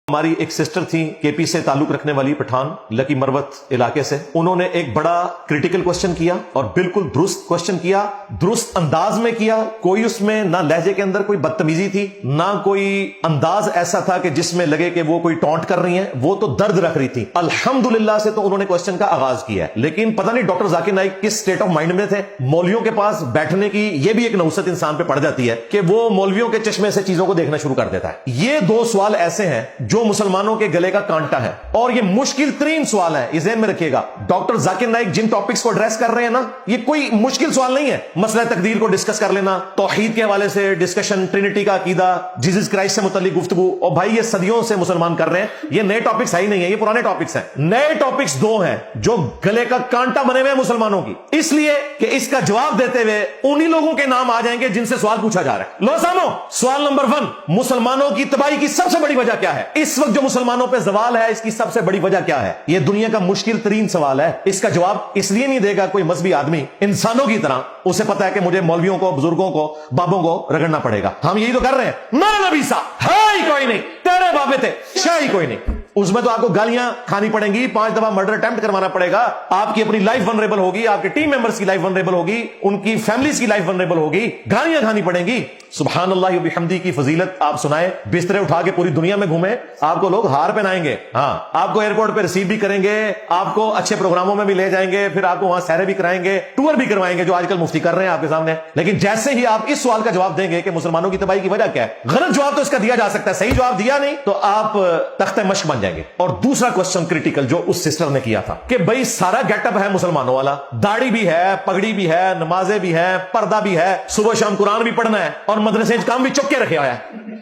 ہماری ایک سسٹر تھی KP سے تعلق رکھنے والی، پٹھان لکی مروت علاقے سے. انہوں نے ایک بڑا کریٹیکل کوسچن کیا اور بالکل درست کوسچن کیا، درست انداز میں کیا. کوئی اس میں نہ لہجے کے اندر کوئی بدتمیزی تھی، نہ کوئی انداز ایسا تھا کہ جس میں لگے کہ وہ کوئی ٹونٹ کر رہی ہیں. وہ تو درد رکھ رہی تھی. الحمدللہ سے تو انہوں نے کوسچن کا آغاز کیا ہے. لیکن پتہ نہیں ڈاکٹر ذاکر نائک کس اسٹیٹ آف مائنڈ میں تھے. مولویوں کے پاس بیٹھنے کی یہ بھی ایک نحوست انسان پہ پڑ جاتی ہے کہ وہ مولویوں کے چشمے سے چیزوں کو دیکھنا شروع کر دیتا ہے. یہ دو سوال ایسے ہیں جو مسلمانوں کے گلے کا کانٹا ہے اور یہ مشکل ترین سوال ہے. یہ ذہن میں رکھیے گا. ڈاکٹر ذاکر نائک جن ٹاپکس کو ایڈریس کر رہے ہیں نا، یہ کوئی مشکل سوال نہیں ہے. مسئلہ تقدیر کو ڈسکس کر لینا، توحید کے حوالے سے ڈسکشن، ٹرینٹی کا عقیدہ، جیزس کرائسٹ سے متعلق گفتگو. اور بھائی یہ صدیوں سے مسلمان کر رہے ہیں. یہ نئے ٹاپکس ہی نہیں ہے، یہ پرانے ٹاپکس ہیں. نئے ٹاپکس دو ہیں جو گلے کا کانٹا بنے ہوئے ہیں مسلمانوں کی، اس لیے کہ اس کا جواب دیتے ہوئے انہی لوگوں کے نام آ جائیں گے جن سے سوال پوچھا جا رہا ہے. لو سامو، سوال نمبر 1، مسلمانوں کی تباہی کی سب سے بڑی وجہ کیا ہے؟ اس وقت جو مسلمانوں پہ زوال ہے اس کی سب سے بڑی وجہ کیا ہے؟ یہ دنیا کا مشکل ترین سوال ہے. اس کا جواب اس لیے نہیں دے گا کوئی مذہبی آدمی انسانوں کی طرح. اسے پتا ہے کہ مجھے مولویوں کو، بزرگوں کو، بابوں کو رگڑنا پڑے گا. ہم یہی تو کر رہے ہیں. میرا نبی سا ہے ہی کوئی نہیں، تیرے بابے تھے شاہ ہی کوئی نہیں. اس میں تو آپ کو گالیاں کھانی پڑیں گی، 5 دفعہ مرڈر اٹیمپٹ کروانا پڑے گا. آپ کی اپنی لائف ونریبل ہوگی، آپ کے ٹیم ممبرز کی لائف ونریبل ہوگی، ان کی فیملیز کی لائف ونریبل ہوگی، گالیاں کھانی پڑیں گی. سبحان اللہ و بحمدی کی فضیلت آپ سنائیں. بسترے اٹھا کے پوری دنیا میں گھومیں، آپ کو لوگ ہار پہنائیں گے. ہاں، آپ کو ایئرپورٹ پہ ریسیو بھی کریں گے، آپ کو اچھے پروگراموں میں بھی لے جائیں گے، پھر آپ کو وہاں سیرے بھی کرائیں گے، ٹور بھی کروائیں گے، جو آج کل مفتی کر رہے ہیں آپ کے سامنے. لیکن جیسے ہی آپ اس سوال کا جواب دیں گے کہ مسلمانوں کی تباہی کی وجہ کیا ہے، غلط جواب تو اس کا دیا جا سکتا ہے، صحیح جواب دیا نہیں تو آپ تخت مشق بن جائیں گے. اور دوسرا کوسچن کریٹیکل جو اس سسٹر نے کیا تھا کہ بھائی سارا گیٹ اپ ہے مسلمانوں والا، داڑھی بھی ہے، پگڑی بھی ہے، نمازیں بھی ہیں، پردہ بھی ہے، صبح شام قرآن بھی پڑھنا ہے اور مدرسے کام بھی چپ کے رکھے ہوا ہے.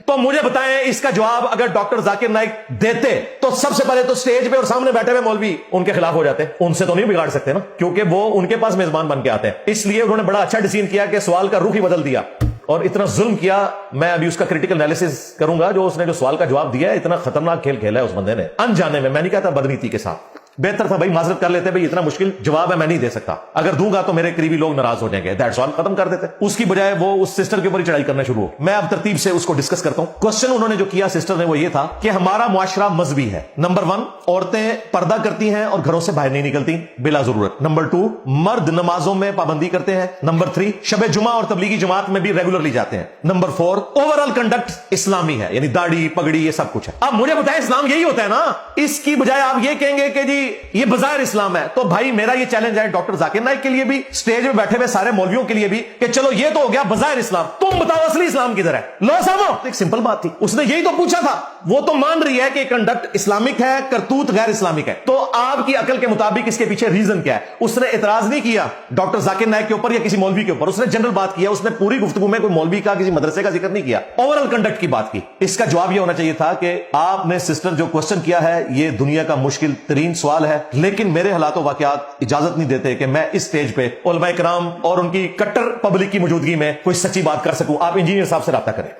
تو مجھے بتائیں اس کا جواب اگر ڈاکٹر ذاکر نائک دیتے تو سب سے پہلے تو سٹیج پہ اور سامنے بیٹھے ہوئے مولوی ان کے خلاف ہو جاتے. ان سے تو نہیں بگاڑ سکتے نا، کیونکہ وہ ان کے پاس میزبان بن کے آتے ہیں. اس لیے انہوں نے بڑا اچھا ڈیسیژن کیا کہ سوال کا رخ ہی بدل دیا اور اتنا ظلم کیا. میں ابھی اس کا کریٹیکل انالیسس کروں گا. جو اس نے جو سوال کا جواب دیا ہے، اتنا خطرناک کھیل کھیلا ہے اس بندے نے انجانے میں. نہیں کہتا بدنیتی کے ساتھ. بہتر تھا بھائی معذرت کر لیتے، بھائی اتنا مشکل جواب ہے میں نہیں دے سکتا، اگر دوں گا تو میرے قریبی لوگ ناراض ہو جائیں گے، دیٹ سوال ختم کر دیتے. اس کی بجائے وہ اس سسٹر کے اوپر ہی چڑھائی کرنا شروع ہو. میں اب ترتیب سے اس کو ڈسکس کرتا ہوں. کوسچن انہوں نے جو کیا سسٹر نے وہ یہ تھا کہ ہمارا معاشرہ مذہبی ہے. نمبر 1، عورتیں پردہ کرتی ہیں اور گھروں سے باہر نہیں نکلتی بلا ضرورت. نمبر 2، مرد نمازوں میں پابندی کرتے ہیں. نمبر 3، شب جمعہ اور تبلیغی جماعت میں بھی ریگولرلی جاتے ہیں. نمبر 4، اوور آل کنڈکٹ اسلامی ہے، یعنی داڑھی پگڑی یہ سب کچھ ہے. اب مجھے بتائیں اسلام یہی ہوتا ہے نا؟ اس کی بجائے آپ یہ کہیں گے کہ جی یہ بظاہر اسلام ہے. تو بھائی میرا یہ چیلنج ہے ڈاکٹر ذاکر نائک کے لیے بھی، سٹیج میں بیٹھے ہوئے سارے مولویوں کے لیے بھی، کہ چلو یہ تو ہو گیا بظاہر اسلام، تم بتاؤ اصلی اسلام کدھر ہے؟ لو سامو، ایک سمپل بات تھی. اس نے یہی تو پوچھا تھا. وہ تو مان رہی ہے کہ کنڈکٹ اسلامک ہے، کرتوت غیر اسلامک ہے. تو آپ کی عقل کے مطابق اس کے پیچھے ریزن کیا ہے؟ اس نے اعتراض نہیں کیا ڈاکٹر ذاکر نائک کے اوپر یا کسی مولوی کے اوپر. اس نے جنرل بات کیا. اس نے پوری گفتگو میں کوئی مولوی کا، کسی مدرسے کا ذکر نہیں کیا. اوور آل کنڈکٹ کی بات کی. اس کا جواب یہ ہونا چاہیے تھا کہ آپ نے سسٹر جو کوسچن کیا ہے یہ دنیا کا مشکل ترین سوال ہے، لیکن میرے حالات و واقعات اجازت نہیں دیتے کہ میں اس سٹیج پہ علماء کرام اور ان کی کٹر پبلک کی موجودگی میں کوئی سچی بات کر سکوں. آپ انجینئر صاحب سے رابطہ کریں.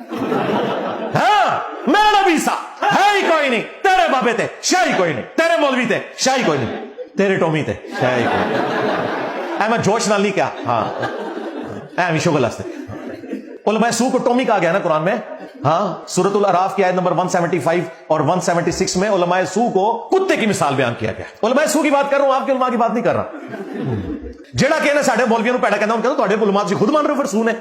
ہاں، میرا نبی سا ہے ہی کوئی نہیں، تیرے بابے تھے شاہی کوئی نہیں، تیرے مولوی تھے شاہی کوئی نہیں، تیرے ٹومی تھے شاہی کوئی نہیں. میں جوش نال نہیں کیا. ہاں شغل ہستے علماء سو کو ٹومی کہا گیا نا قرآن میں. ہاں، سورۃ الاعراف کی آیت نمبر 175 اور 176 میں علماء سو کو کتے کی مثال بیان کیا گیا. علماء سو کی بات کر رہا ہوں، آپ کے علماء کی بات نہیں کر رہا. جڑا کہنا ساڈے مولویوں نوں پیڑا کہنا، ان کہنا تواڈے علماء تسی خود مان رہے ہو پھر سو نے.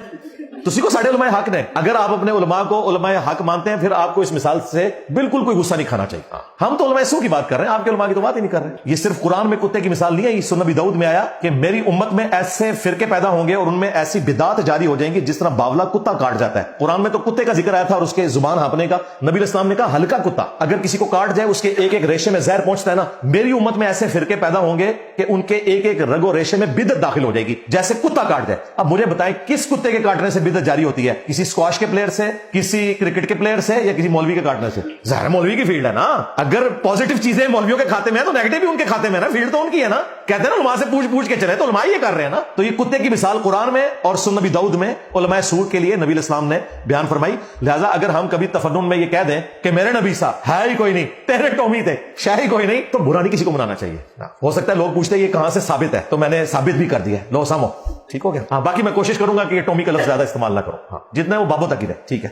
تسی کو ساڈے علماء حق نے. اگر آپ اپنے علماء کو علماء حق مانتے ہیں پھر آپ کو اس مثال سے بالکل کوئی غصہ نہیں کھانا چاہیے. ہم تو علماء سو کی بات کر رہے ہیں، آپ کے علماء کی تو بات ہی نہیں کر رہے. یہ صرف قرآن میں کتے کی مثال نہیں ہے، یہ سنن نبی داؤد میں آیا کہ میری امت میں ایسے فرقے پیدا ہوں گے اور ان میں ایسی بدعات جاری ہو جائیں گی جس طرح باولا کتا کاٹ جاتا ہے. قرآن میں تو کتے کا ذکر آیا تھا اور اس کے زبان ہانپنے کا. نبی علیہ السلام نے کہا ہلکا کتا اگر کسی کو کاٹ جائے اس کے ایک ایک ریشے میں زہر پہنچتا ہے نا. میری امت میں ایسے فرقے پیدا ہوں گے کہ ان کے ایک ایک رگ و ریشے میں بدعت داخل ہو جائے گی جیسے کتا کاٹ جائے. اب مجھے بتائیں کس کتے کے کاٹنے سے بدعت جاری ہوتی ہے؟ کسی اسکواش کے پلیئر سے، کسی کرکٹ کے پلیئر سے، یا کسی مولوی کے کاٹنے سے؟ ظاہر مولوی کی فیلڈ ہے نا. اگر پازیٹیو چیزیں مولویوں کے کھاتے میں ہے تو نیگیٹو بھی ان کے کھاتے میں ہے نا. فیلڈ تو ان کی ہے نا. کہتے ہیں نا علماء سے پوچھ کے چلے، تو علماء یہ کر رہے ہیں نا. تو یہ کتے کی مثال قرآن میں اور سنن نبی داؤد میں علماء سود کے لیے نبی علیہ السلام نے بیان فرمائی. لہٰذا اگر ہم کبھی تفنن میں یہ کہہ دیں کہ میرے نبی سا ہے ہی کوئی نہیں، تیرے ٹومی تھے شاہی کوئی نہیں، تو برا نہیں کسی کو منانا چاہیے. ہو سکتا ہے لوگ پوچھتے ہیں یہ کہاں سے ثابت ہے، تو میں نے ثابت بھی کر دیا. لو سامو، ٹھیک ہو گیا. ہاں، باقی میں کوشش کروں گا کہ یہ ٹومی کا لفظ زیادہ استعمال نہ کرو. ہاں، جتنا ہے وہ بابوں تک ہی رہے. ٹھیک ہے.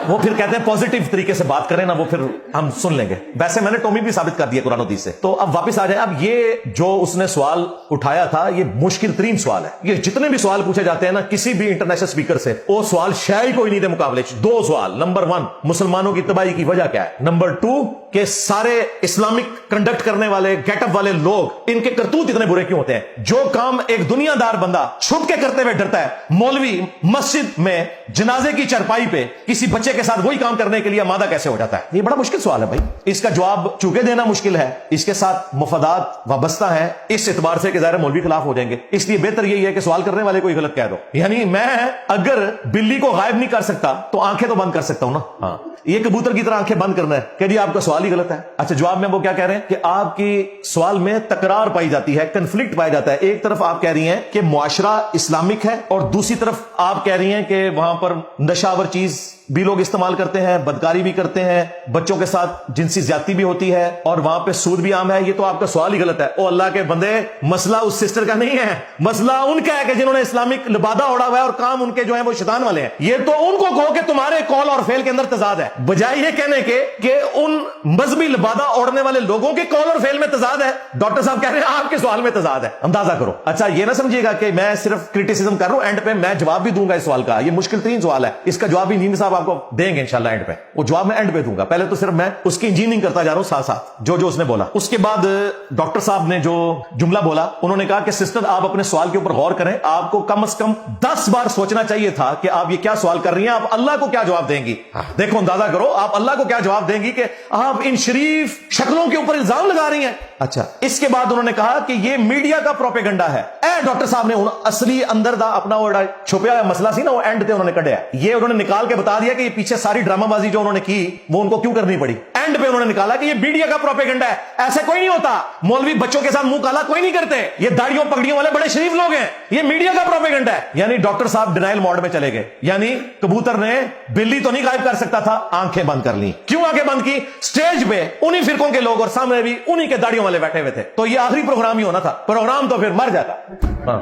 وہ پھر کہتے ہیں پازیٹیو طریقے سے بات کریں نا, وہ پھر ہم سن لیں گے. ویسے میں نے ٹومی بھی ثابت کر دیا قرآن و حدیث سے. تو اب واپس آ جائیں. اب یہ جو اس نے سوال اٹھایا تھا یہ مشکل ترین سوال ہے. یہ جتنے بھی سوال پوچھے جاتے ہیں نا کسی بھی انٹرنیشنل اسپیکر سے, وہ سوال شاید کوئی نہیں دے مقابلے. دو سوال. نمبر 1, مسلمانوں کی تباہی کی وجہ کیا ہے. نمبر 2, کہ سارے اسلامک کنڈکٹ کرنے والے گیٹ اپ والے لوگ ان کے کرتوت اتنے برے کیوں ہوتے ہیں. جو کام ایک دنیا دار بندہ چھپ کے کرتے ہوئے ڈرتا ہے, مولوی مسجد میں جنازے کی چرپائی پہ کسی بچے کے ساتھ وہی کام کرنے کے لیے آمادہ کیسے ہو جاتا ہے. یہ بڑا مشکل سوال ہے بھائی. اس کا جواب چونکہ دینا مشکل ہے, اس کے ساتھ مفادات وابستہ ہیں اس اعتبار سے کہ ظاہر مولوی خلاف ہو جائیں گے. اس لیے بہتر یہی ہے کہ سوال کرنے والے کو ہی غلط کہہ دو. یعنی میں اگر بلی کو غائب نہیں کر سکتا تو آنکھیں تو بند کر سکتا ہوں نا. ہاں, یہ کبوتر کی طرح آنکھیں بند کرنا ہے کہ جی آپ کا سوال ہی غلط ہے. اچھا, جواب میں وہ کیا کہہ رہے ہیں کہ آپ کی سوال میں تکرار پائی جاتی ہے, کنفلکٹ پایا جاتا ہے. ایک طرف آپ کہہ رہی ہیں کہ معاشرہ اسلامک ہے اور دوسری طرف آپ کہہ رہی ہیں کہ وہاں پر نشاور چیز بھی لوگ استعمال کرتے ہیں, بدکاری بھی کرتے ہیں, بچوں کے ساتھ جنسی زیادتی بھی ہوتی ہے اور وہاں پہ سود بھی عام ہے. یہ تو آپ کا سوال ہی غلط ہے. او اللہ کے بندے, مسئلہ اس سسٹر کا نہیں ہے, مسئلہ ان کا ہے کہ جنہوں نے اسلامک لبادہ اوڑا ہوا ہے اور کام ان کے جو ہیں وہ شیطان والے ہیں. یہ تو ان کو کہو کہ تمہارے قول اور فعل کے اندر تضاد ہے, بجائے یہ کہنے کے کہ ان مذہبی لبادہ اوڑھنے والے لوگوں کے قول اور فعل میں تضاد ہے. ڈاکٹر صاحب کہہ رہے ہیں آپ کے سوال میں تضاد ہے. اندازہ کرو. اچھا, یہ نہ سمجھیے گا کہ میں صرف کرٹیسزم کر رہا ہوں, اینڈ پہ میں جواب بھی دوں گا اس سوال کا. یہ مشکل ترین سوال ہے, اس کا جواب بھی نیم صاحب آپ کو دیں گے انشاءاللہ اینڈ پہ. وہ جواب میں اینڈ پہ دوں گا. پہلے تو صرف میں اس کی انجینئرنگ کرتا جا رہا ہوں ساتھ ساتھ جو اس نے بولا. اس کے بعد ڈاکٹر صاحب نے جو جملہ بولا, انہوں نے کہا کہ سسٹر آپ اپنے سوال کے اوپر غور کریں, آپ کو کم از کم 10 بار سوچنا چاہیے تھا کہ آپ یہ کیا سوال کر رہی ہیں, آپ اللہ کو کیا جواب دیں گی. دیکھو اندازہ کرو, آپ اللہ کو کیا جواب دیں گی کہ آپ ان شریف شکلوں کے اوپر الزام لگا رہی ہیں. اچھا, اس کے بعد انہوں نے کہا کہ یہ میڈیا کا پروپیگنڈا ہے. ڈاکٹر صاحب نے اصلی اندر دا اپنا وہ چھپیا ہوا مسئلہ سی نا, وہ اینڈ پہ انہوں نے کڈیا. یہ انہوں نے نکال کے بتا دیا کہ یہ پیچھے ساری ڈرامہ بازی جو انہوں نے کی وہ ان کو کیوں کرنی پڑی. اینڈ پہ انہوں نے نکالا کہ یہ میڈیا کا پروپیگنڈا ہے, ایسے کوئی نہیں ہوتا, مولوی بچوں کے ساتھ منہ کالا کوئی نہیں کرتے, یہ داڑھیوں پگڑیوں والے بڑے شریف لوگ ہیں, یہ میڈیا کا پروپیگنڈا ہے. یعنی ڈاکٹر صاحب ڈینائل موڈ میں چلے گئے. یعنی کبوتر نے بلی تو نہیں غائب کر سکتا تھا, آنکھیں بند کر لی. کیوں آنکھیں بند کی؟ سٹیج پہ انہی فرقوں کے لوگ اور سامنے بھی انہی کے داڑھیوں والے بیٹھے ہوئے تھے. تو یہ آخری پروگرام ہی ہونا تھا. پروگرام تو پھر مر جاتا.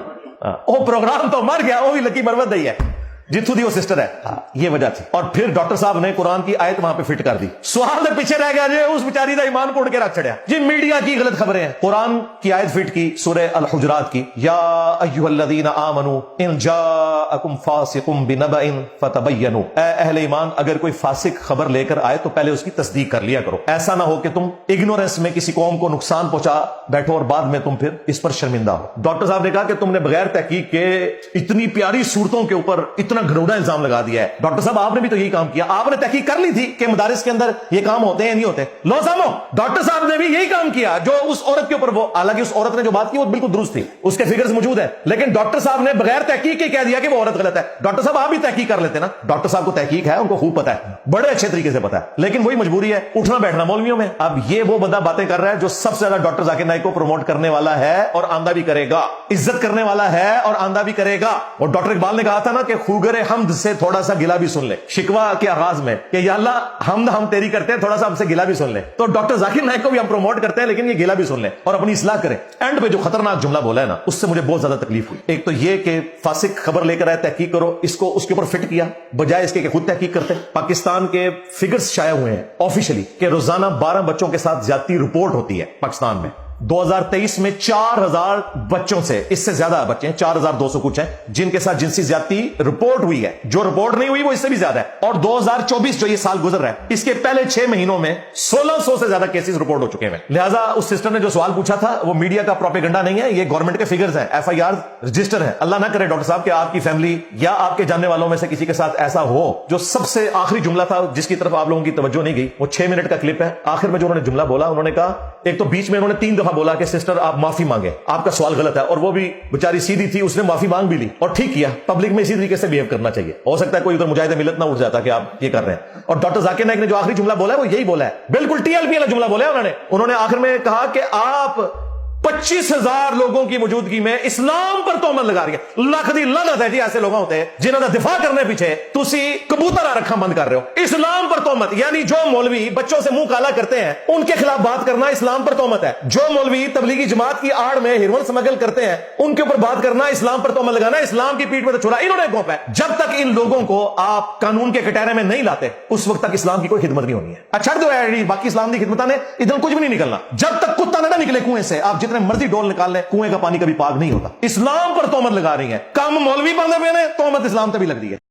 وہ پروگرام تو مر گیا, وہ بھی لکی مروت دئی ہے جتھو دی وہ سسٹر ہے. یہ وجہ تھی. اور پھر ڈاکٹر صاحب نے قرآن کی آیت وہاں پہ فٹ کر دی. سوال دے پیچھے رہ گیا, جو اس بیچاری دا ایمان کوڑ کے رکھ چھڑیا جی میڈیا کی غلط خبریں ہیں. قرآن کی آیت فٹ کی سورہ الحجرات کی, یا ایھا الذین آمنوا ان جاءکم فاسق بنبأ فتبینوا, اے اہل ایمان اگر کوئی فاسق خبر لے کر آئے تو پہلے اس کی تصدیق کر لیا کرو. ایسا نہ ہو کہ تم اگنورنس میں کسی قوم کو نقصان پہنچا بیٹھو اور بعد میں تم پھر اس پر شرمندہ ہو. ڈاکٹر صاحب نے کہا کہ تم نے بغیر تحقیق کے اتنی پیاری صورتوں کے اوپر اتنا گھنونا الزام لگا دیا ہے. ڈاکٹر صاحب آپ نے بھی تو یہی کام کیا, آپ نے تحقیق کر لی تھی کہ مدارس کے اندر یہ کام ہوتے ہیں یا نہیں ہوتے. لو سامو, ڈاکٹر صاحب نے بھی یہی کام کیا جو اس عورت کے اوپر, وہ حالانکہ اس عورت نے جو بات کی وہ بالکل درست تھی, اس کے فگرز موجود ہیں, لیکن ڈاکٹر صاحب نے بغیر تحقیق کے کہہ دیا کہ وہ عورت غلط ہے. ڈاکٹر صاحب آپ بھی تحقیق کر لیتے نا. ڈاکٹر صاحب کو تحقیق ہے, ان کو خوب پتا ہے, بڑے اچھے طریقے سے پتا ہے, لیکن وہی مجبوری ہے اٹھنا بیٹھنا مولویوں میں. اب یہ وہ بندہ باتیں کر رہا ہے جو سب سے زیادہ ڈاکٹر ذاکر نائک کو پروموٹ کرنے والا ہے اور آندہ بھی کرے گا, عزت کرنے والا ہے اور آندہ بھی کرے گا. اور ڈاکٹر اقبال نے کہا تھا نا کہ خوگر حمد سے تھوڑا سا گلا بھی سن لے, شکوا کے آغاز میں کہ یا اللہ حمد ہم تیری کرتے ہیں, تھوڑا سا ہم سے گلا بھی سن لے. تو ڈاکٹر ذاکر نائک کو بھی ہم پروموٹ کرتے ہیں, لیکن یہ گلا بھی سن لیں اور اپنی اصلاح کریں. اینڈ پہ جو خطرناک جملہ بولا ہے نا, اس سے مجھے بہت زیادہ تکلیف ہوئی. ایک تو یہ کہ فاسق خبر لے کر آئے, تحقیق کرو, اس کو اس کے اوپر فٹ کیا بجائے اس کے کہ خود تحقیق کرتے. پاکستان کے فگرز شائع ہوئے ہیں آفیشلی کہ روزانہ 12 بچوں کے ساتھ زیادتی رپورٹ ہوتی ہے پاکستان میں. 2023 میں 4000 بچوں سے, اس سے زیادہ بچے ہیں, 4200 کچھ ہیں جن کے ساتھ جنسی زیادتی رپورٹ ہوئی ہے. جو رپورٹ نہیں ہوئی وہ اس سے بھی زیادہ ہے. اور 2024 جو یہ سال گزر رہا ہے, اس کے پہلے 6 مہینوں میں 1600 سے زیادہ کیسز رپورٹ ہو چکے ہیں. لہٰذا اس سسٹر نے جو سوال پوچھا تھا وہ میڈیا کا پروپیگنڈا نہیں ہے, یہ گورنمنٹ کے فگرز ہیں, FIR رجسٹر ہیں. اللہ نہ کرے ڈاکٹر صاحب کہ آپ کی فیملی یا آپ کے جاننے والوں میں سے کسی کے ساتھ ایسا ہو. جو سب سے آخری جملہ تھا جس کی طرف آپ لوگوں کی توجہ نہیں گئی, وہ 6 منٹ کا کلپ ہے. آخر میں جو انہوں نے جملہ بولا, انہوں نے کہا, ایک تو بیچ میں انہوں نے 3 دفعہ بولا کہ سسٹر آپ معافی مانگے, آپ کا سوال غلط ہے, اور وہ بھی بیچاری سیدھی تھی, اس نے معافی مانگ بھی لی اور ٹھیک کیا. پبلک میں اسی طریقے سے بہیو کرنا چاہیے. ہو سکتا ہے کوئی ادھر مجاہد ملت نہ اٹھ جاتا کہ آپ یہ کر رہے ہیں. اور ڈاکٹر ذاکر نائک نے جو آخری جملہ بولا ہے وہ یہی بولا ہے, بالکل TLP والا جملہ بولا ہے انہوں نے. انہوں نے آخر میں کہا کہ آپ 25,000 لوگوں کی موجودگی میں اسلام پر تہمت لگا رہی ہے. لکھ دی لعنت ہے جی ایسے لوگ ہوتے ہیں جنہوں کا دفاع کرنے پیچھے تسی کبوتر رکھا بند کر رہے ہو. اسلام پر تہمت یعنی جو مولوی بچوں سے منہ کالا کرتے ہیں ان کے خلاف بات کرنا اسلام پر تہمت ہے. جو مولوی تبلیغی جماعت کی آڑ میں ہیروئن سمگل کرتے ہیں ان کے اوپر بات کرنا اسلام پر تہمت لگانا. اسلام کی پیٹھ پہ تو چھڑا انہوں نے گھونپا ہے. جب تک ان لوگوں کو آپ قانون کے کٹہرے میں نہیں لاتے اس وقت تک اسلام کی کوئی خدمت نہیں ہونی ہے. چھڑ دو باقی اسلام کی خدمت نے ادھر کچھ بھی نہیں نکلنا. جب تک کتا نہ نکلے کنویں سے آپ جتنے مرضی ڈول نکال لیں کنویں کا پانی کبھی پاک نہیں ہوتا. اسلام پر تہمت لگا رہی ہیں. کم مولوی بندے پہ نے تہمت اسلام تے بھی لگ دی ہے.